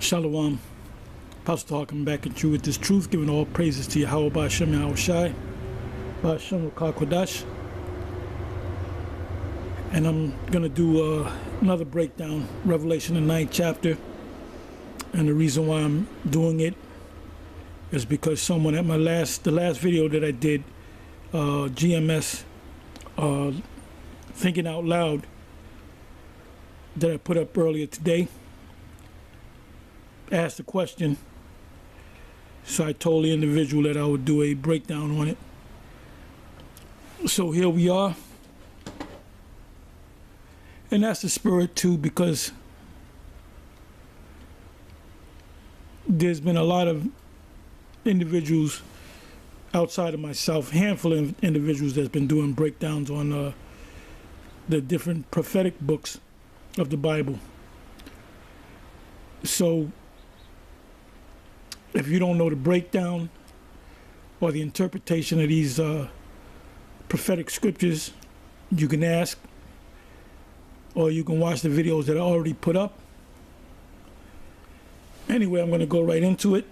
Shalom. Apostle talking back at you with this truth, giving all praises to Yahweh Ba'Shem Yahweh Shai, Ba'Shem Rakah Kodash. And I'm going to do another breakdown, Revelation, the 9th chapter. And the reason why I'm doing it is because someone at the last video that I did, GMS, Thinking Out Loud, that I put up earlier today, asked a question. So I told the individual that I would do a breakdown on it. So here we are. And that's the spirit too, because there's been a lot of individuals outside of myself, handful of individuals that's been doing breakdowns on the different prophetic books of the Bible. So if you don't know the breakdown or the interpretation of these prophetic scriptures, you can ask, or you can watch the videos that I already put up. Anyway, I'm going to go right into it.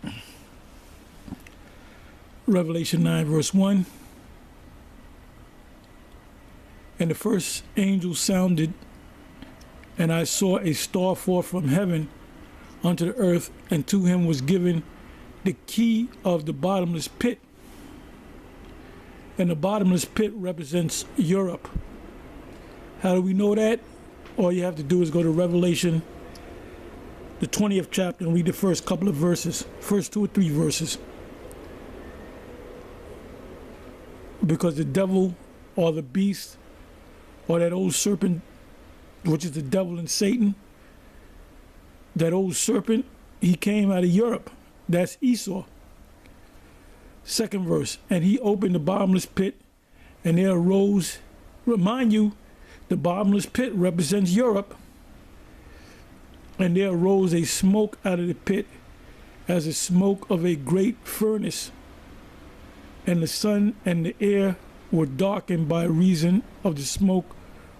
Revelation 9 verse 1. And the first angel sounded, and I saw a star fall from heaven unto the earth, and to him was given the key of the bottomless pit. And the bottomless pit represents Europe. How do we know that? All you have to do is go to Revelation, the 20th chapter, and read the first couple of verses, first 2 or 3 verses. Because the devil or the beast or that old serpent, which is the devil and Satan, that old serpent, he came out of Europe. That's Esau. Second verse. And he opened the bottomless pit, and there arose, remind you, the bottomless pit represents Europe. And there arose a smoke out of the pit, as the smoke of a great furnace. And the sun and the air were darkened by reason of the smoke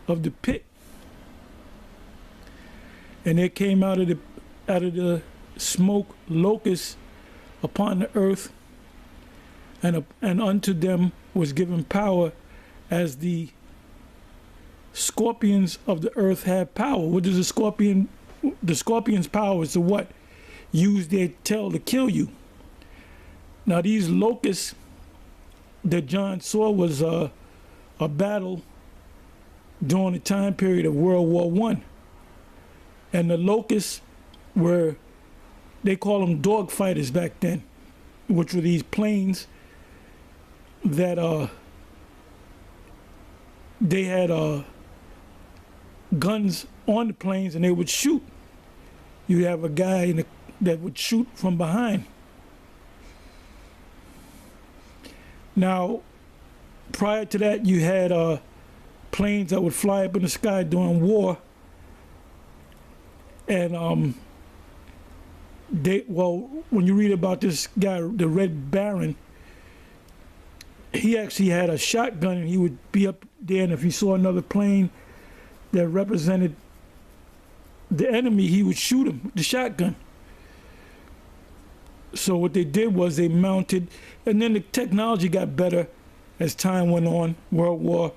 of the pit. And there came out of the smoke locusts upon the earth, and unto them was given power as the scorpions of the earth have power. What does the scorpion's power is to what? Use their tail to kill you. Now these locusts that John saw was a battle during the time period of World War I. And the locusts were, they call them dog fighters back then, which were these planes that they had guns on the planes, and they would shoot. You have a guy that would shoot from behind. Now, prior to that, you had planes that would fly up in the sky during war, and when you read about this guy, the Red Baron, he actually had a shotgun, and he would be up there, and if he saw another plane that represented the enemy, he would shoot him with the shotgun. So what they did was they mounted, and then the technology got better as time went on. World War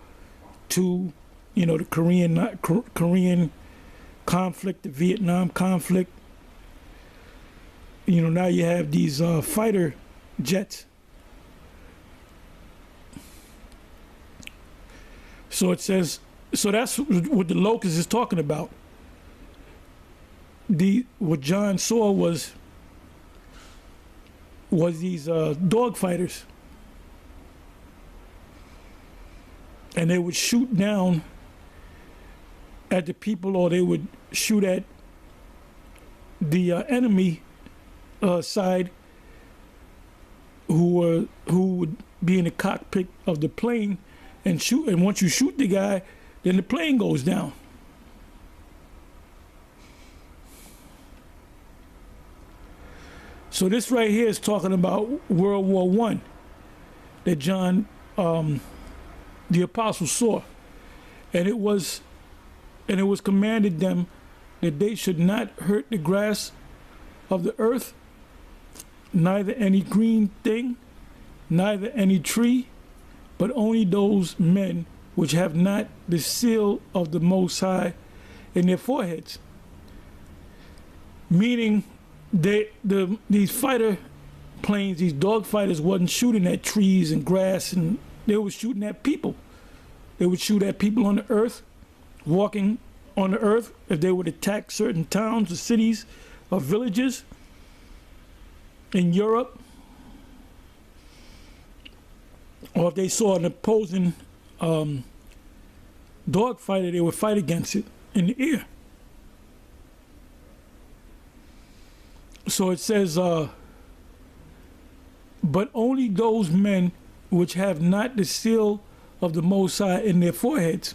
II, the Korean conflict, the Vietnam conflict. Now you have these fighter jets. So it says, so that's what the locust is talking about. What John saw was these dog fighters, and they would shoot down at the people, or they would shoot at the enemy side, who would be in the cockpit of the plane and shoot. And once you shoot the guy, then the plane goes down. So this right here is talking about World War I that John, the apostle, saw, and it was commanded them that they should not hurt the grass of the earth, neither any green thing, neither any tree, but only those men which have not the seal of the Most High in their foreheads. Meaning, these fighter planes, these dog fighters, wasn't shooting at trees and grass, and they were shooting at people. They would shoot at people on the earth, walking on the earth, if they would attack certain towns or cities or villages in Europe, or if they saw an opposing dog fighter, they would fight against it in the air. So it says, but only those men which have not the seal of the Most High in their foreheads.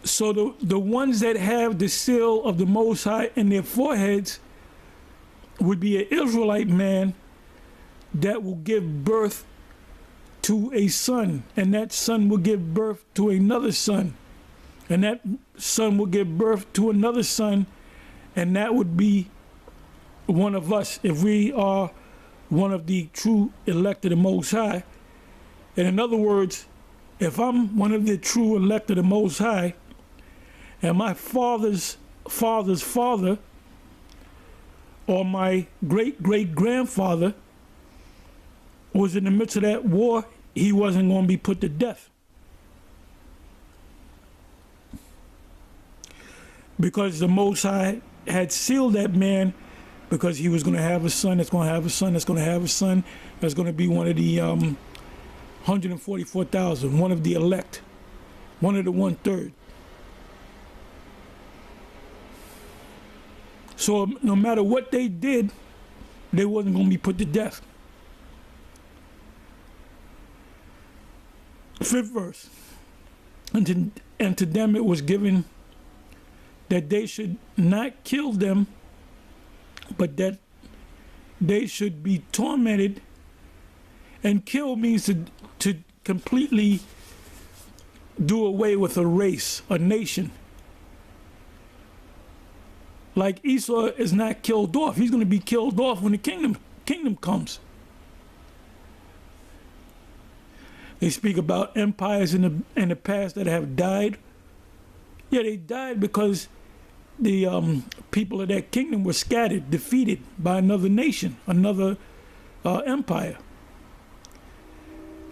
So the ones that have the seal of the Most High in their foreheads would be an Israelite man that will give birth to a son, and that son will give birth to another son, and that son will give birth to another son, and that would be one of us if we are one of the true elect of the Most High. And in other words, if I'm one of the true elect of the Most High, and my father's father's father or my great-great-grandfather was in the midst of that war, he wasn't going to be put to death. Because the Most High had sealed that man, because he was going to have a son that's going to have a son that's going to have a son that's going to be one of the 144,000, one of the elect, one of the 1/3. So no matter what they did, they wasn't going to be put to death. 5th verse. And to them it was given that they should not kill them, but that they should be tormented. And kill means to completely do away with a race, a nation. Like Esau is not killed off. He's going to be killed off when the kingdom comes. They speak about empires in the past that have died. Yeah, they died because the people of that kingdom were scattered, defeated by another nation, another empire.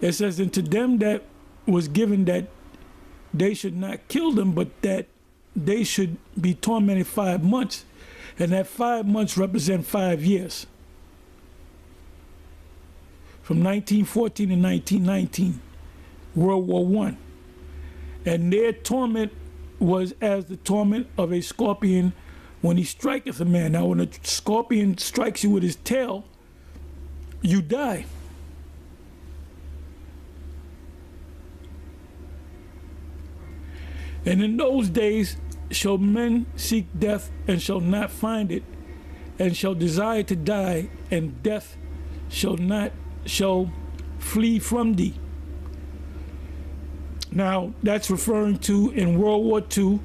It says, and to them that was given that they should not kill them, but that they should be tormented 5 months, and that 5 months represent 5 years. From 1914 to 1919, World War I. And their torment was as the torment of a scorpion when he striketh a man. Now, when a scorpion strikes you with his tail, you die. And in those days shall men seek death and shall not find it, and shall desire to die, and death shall flee from thee. Now, that's referring to in World War II,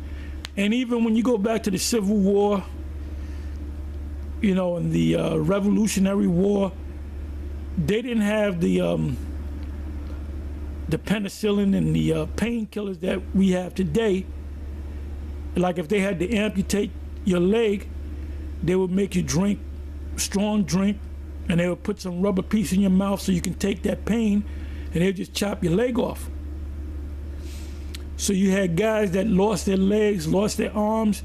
and even when you go back to the Civil War, you know, in the Revolutionary War, they didn't have the penicillin and the painkillers that we have today. Like if they had to amputate your leg, they would make you drink strong drink, and they would put some rubber piece in your mouth so you can take that pain, and they'd just chop your leg off. So you had guys that lost their legs, lost their arms,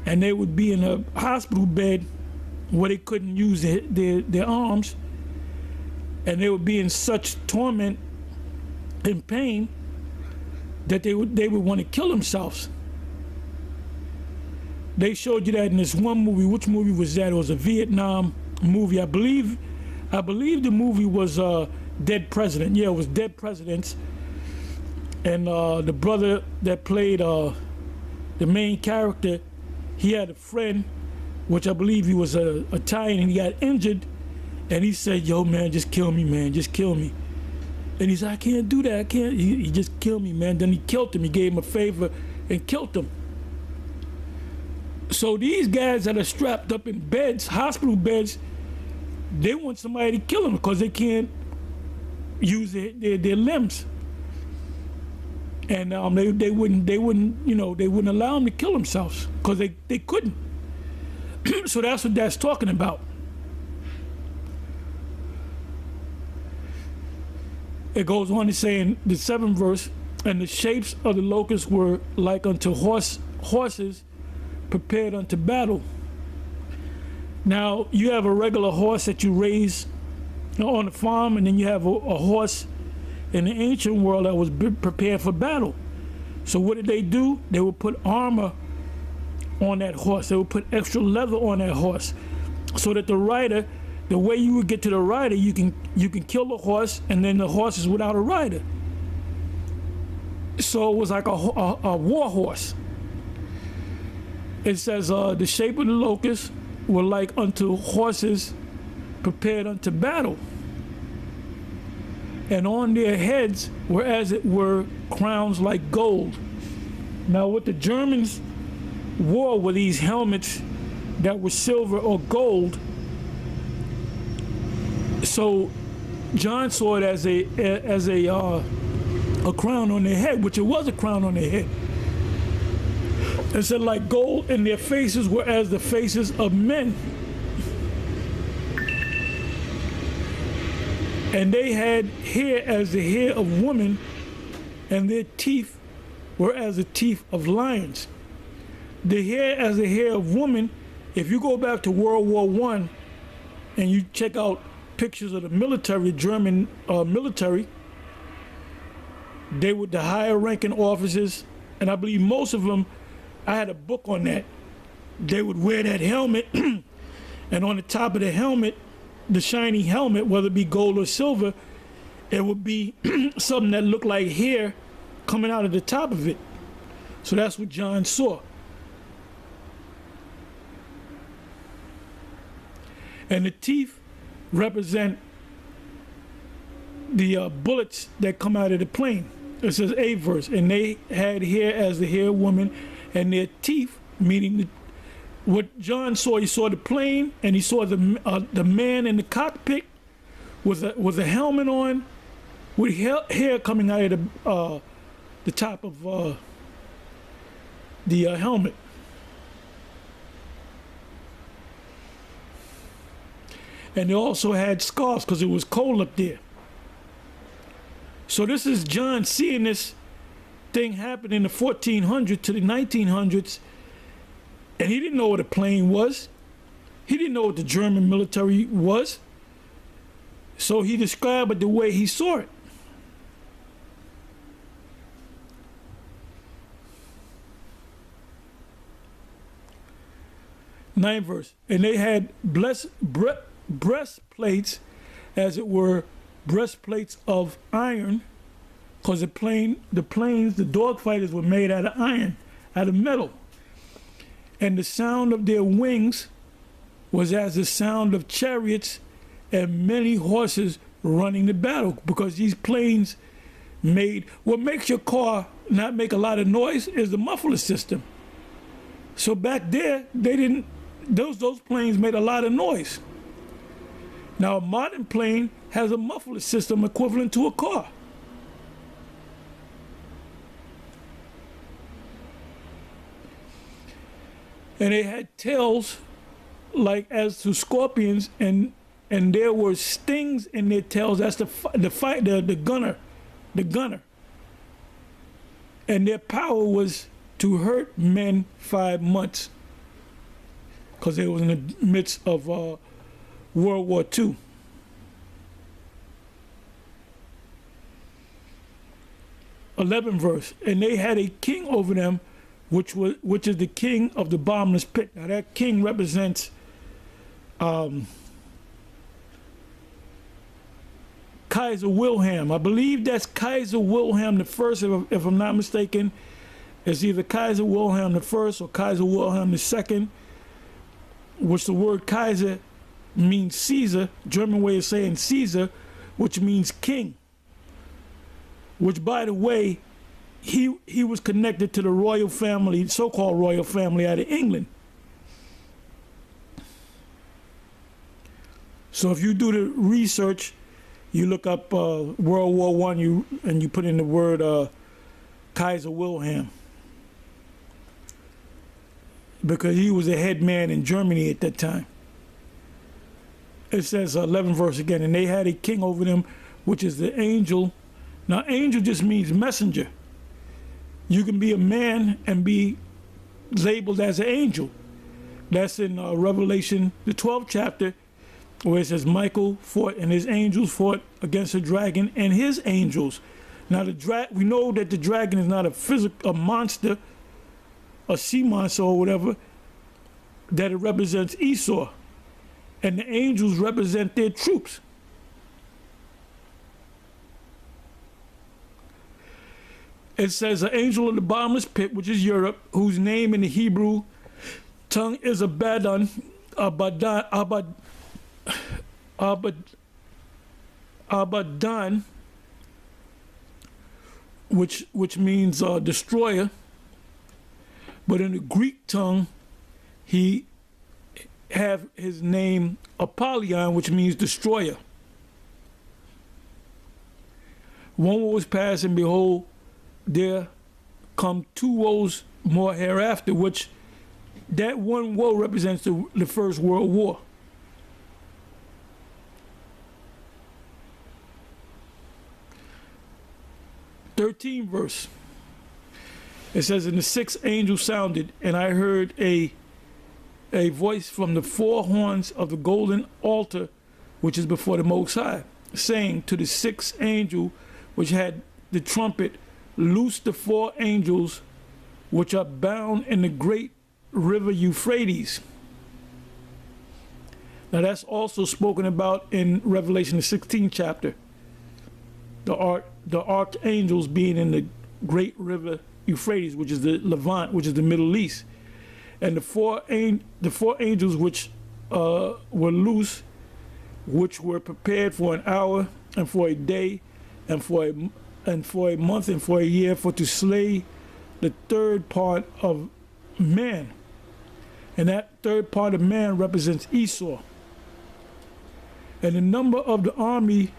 and they would be in a hospital bed where they couldn't use their arms, and they would be in such torment and pain that they would want to kill themselves. They showed you that in this one movie. Which movie was that? It was a Vietnam movie. I believe the movie was Dead President. Yeah, it was Dead Presidents. And the brother that played the main character, he had a friend, which I believe he was Italian, and he got injured. And he said, yo, man, just kill me, man, just kill me. And he said, I can't do that, I can't. He just killed me, man. Then he killed him. He gave him a favor and killed him. So these guys that are strapped up in beds, hospital beds, they want somebody to kill them because they can't use their limbs. And they wouldn't allow them to kill themselves because they couldn't. So that's what that's talking about. It goes on to say in the 7th verse, and the shapes of the locusts were like unto horses prepared unto battle. Now you have a regular horse that you raise on the farm, and then you have a horse in the ancient world that was prepared for battle. So what did they do? They would put armor on that horse. They would put extra leather on that horse, so that the rider, the way you would get to the rider, you can kill the horse, and then the horse is without a rider. So it was like a war horse. It says the shape of the locusts were like unto horses prepared unto battle, and on their heads were as it were crowns like gold. Now what the Germans wore were these helmets that were silver or gold. So John saw it as a crown on their head, which it was a crown on their head. It said like gold, and their faces were as the faces of men. And they had hair as the hair of women, and their teeth were as the teeth of lions. The hair as the hair of women. If you go back to World War I and you check out pictures of the military, German military, they were the higher ranking officers, and I believe most of them, I had a book on that. They would wear that helmet, and on the top of the helmet, the shiny helmet, whether it be gold or silver, it would be something that looked like hair coming out of the top of it. So that's what John saw. And the teeth represent the bullets that come out of the plane. It says 8th verse, and they had hair as the hair of woman, and their teeth, meaning what John saw, he saw the plane, and he saw the man in the cockpit with a helmet on, with hair coming out of the top of the helmet. And they also had scars because it was cold up there. So this is John seeing this thing happen in the 1400s to the 1900s, and he didn't know what a plane was. He didn't know what the German military was. So he described it the way he saw it. Ninth verse, and they had breastplates, as it were, breastplates of iron, because the planes, the dog fighters were made out of iron, out of metal. And the sound of their wings was as the sound of chariots and many horses running the battle, because these planes made, what makes your car not make a lot of noise is the muffler system. So back there, they didn't, those planes made a lot of noise. Now a modern plane has a muffler system equivalent to a car. And they had tails like as to scorpions, and there were stings in their tails. That's the gunner. And their power was to hurt men 5 months, because they was in the midst of World War II. Eleventh verse, and they had a king over them, which is the king of the bottomless pit. Now that king represents Kaiser Wilhelm. I believe that's Kaiser Wilhelm the First, if I'm not mistaken. It's either Kaiser Wilhelm the First or Kaiser Wilhelm the Second, which the word Kaiser means Caesar, German way of saying Caesar, which means king. Which, by the way, he was connected to the royal family, so-called royal family out of England. So if you do the research, you look up World War I, you put in the word Kaiser Wilhelm, because he was a head man in Germany at that time. It says 11 verse again, and they had a king over them, which is the angel. Now, angel just means messenger. You can be a man and be labeled as an angel. That's in Revelation, the 12th chapter, where it says Michael fought and his angels fought against the dragon and his angels. Now, we know that the dragon is not a monster, a sea monster or whatever, that it represents Esau. And the angels represent their troops. It says an angel of the bottomless pit, which is Europe, whose name in the Hebrew tongue is Abaddon, which means destroyer. But in the Greek tongue, he have his name Apollyon, which means destroyer. One woe was past, and behold, there come two woes more hereafter, which that one woe represents the First World War. Thirteenth verse. It says, and the sixth angel sounded, and I heard a voice from the four horns of the golden altar, which is before the Most High, saying to the sixth angel, which had the trumpet, loose the four angels which are bound in the great river Euphrates. Now that's also spoken about in Revelation, the 16th chapter. The archangels being in the great river Euphrates, which is the Levant, which is the Middle East. And the four angels which were loose, which were prepared for an hour and for a day and for a month and for a year, for to slay the third part of man. And that third part of man represents Esau. And the number of the army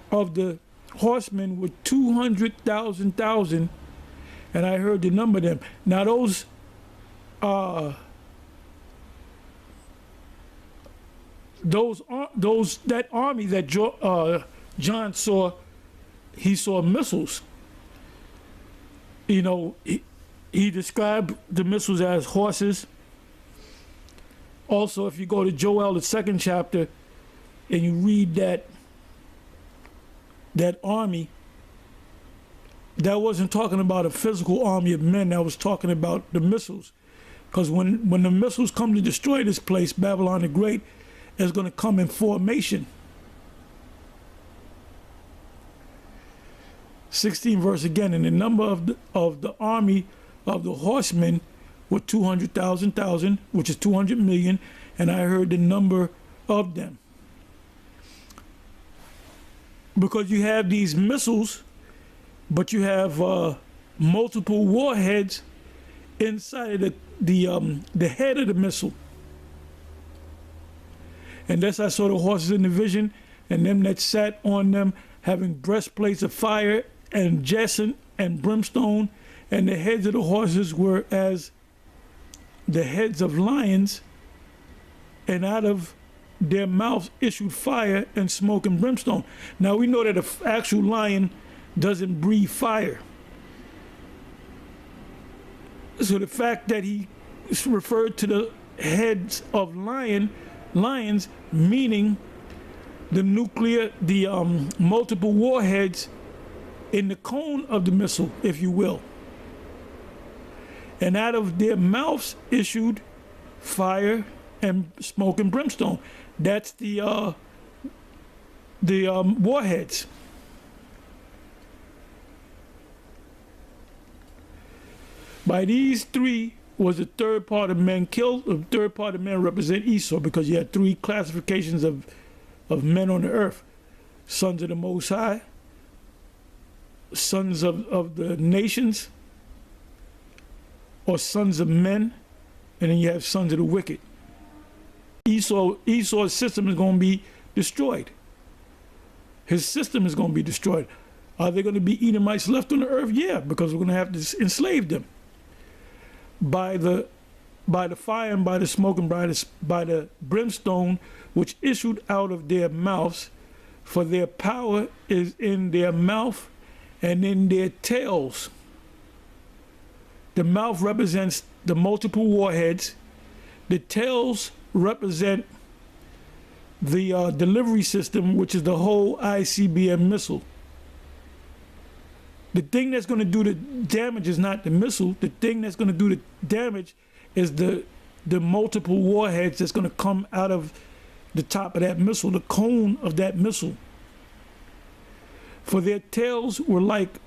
of the horsemen were 200,000, and I heard the number of them. Now that army that John saw, he saw missiles. You know, he described the missiles as horses. Also, if you go to Joel, the 2nd chapter, and you read that army, that wasn't talking about a physical army of men, that was talking about the missiles. Because when the missiles come to destroy this place, Babylon the Great is going to come in formation. 16 verse again, and the number of the army of the horsemen were 200,000, which is 200 million, and I heard the number of them. Because you have these missiles, but you have multiple warheads inside of the head of the missile. And thus I saw the horses in the vision, and them that sat on them having breastplates of fire and jacinth and brimstone, and the heads of the horses were as the heads of lions, and out of their mouths issued fire and smoke and brimstone. Now we know that an actual lion doesn't breathe fire. So the fact that he referred to the heads of lions, meaning the multiple warheads in the cone of the missile, if you will. And out of their mouths issued fire and smoke and brimstone. That's the warheads. By these three was the third part of men killed. The third part of men represent Esau, because you had three classifications of men on the earth: sons of the Most High, sons of the nations, or sons of men, and then you have sons of the wicked. Esau's system is going to be destroyed. His system is going to be destroyed. Are there going to be Edomites left on the earth? Yeah, because we're going to have to enslave them by the fire and by the smoke and by the brimstone which issued out of their mouths, for their power is in their mouth and in their tails. The mouth represents the multiple warheads. The tails represent the delivery system, which is the whole ICBM missile. The thing that's going to do the damage is not the missile. The thing that's going to do the damage is the multiple warheads that's going to come out of the top of that missile, the cone of that missile. For their tails were like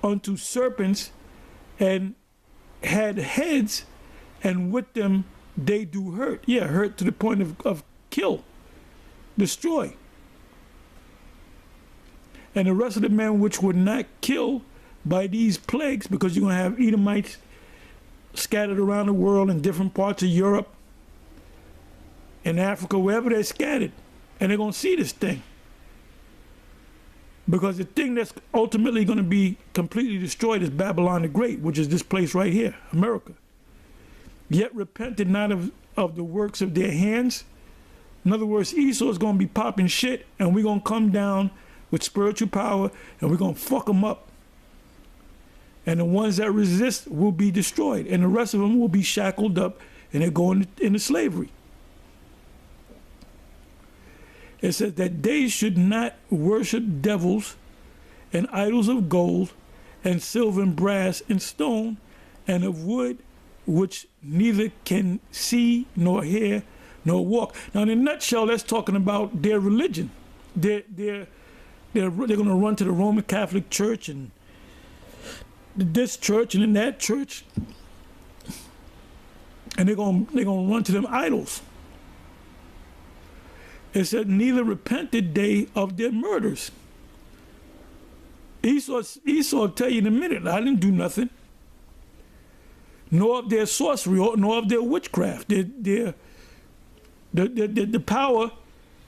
unto serpents, and had heads, and with them they do hurt. Yeah, hurt to the point of kill, destroy. And the rest of the men which were not killed by these plagues, because you're going to have Edomites scattered around the world in different parts of Europe, in Africa, wherever they're scattered, and they're going to see this thing. Because the thing that's ultimately going to be completely destroyed is Babylon the Great, which is this place right here, America. Yet repented not of the works of their hands. In other words, Esau is going to be popping shit, and we're going to come down with spiritual power, and we're going to fuck them up. And the ones that resist will be destroyed, and the rest of them will be shackled up, and they're going into slavery. It says that they should not worship devils and idols of gold and silver and brass and stone and of wood, which neither can see nor hear nor walk. Now, in a nutshell, that's talking about their religion. They're going to run to the Roman Catholic Church and this church and in that church, and they're going to run to them idols. It said, neither repented they of their murders. Esau will tell you in a minute, I didn't do nothing. Nor of their sorcery, nor of their witchcraft. The power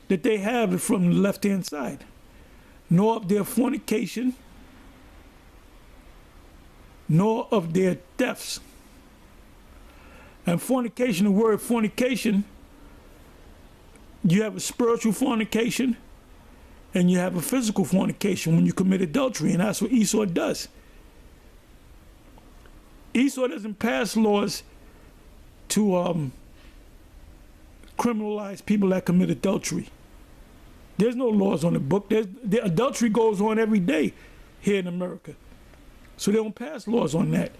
that they have is from the left-hand side. Nor of their fornication, nor of their thefts. And fornication, the word fornication, you have a spiritual fornication and you have a physical fornication when you commit adultery, and that's what Esau does. Esau doesn't pass laws to criminalize people that commit adultery. There's no laws on the book. The adultery goes on every day here in America. So they don't pass laws on that.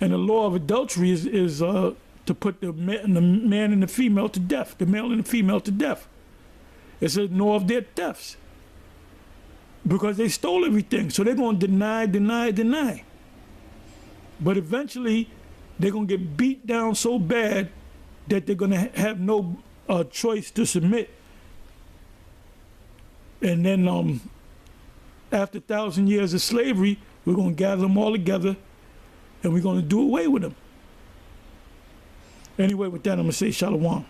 And the law of adultery is to put the man and the female to death, the male and the female to death. It says, nor of their thefts. Because they stole everything. So they're going to deny. But eventually, they're going to get beat down so bad that they're going to have no choice to submit. And then after 1,000 years of slavery, we're going to gather them all together and we're going to do away with them. Anyway, with that, I'm going to say shalom.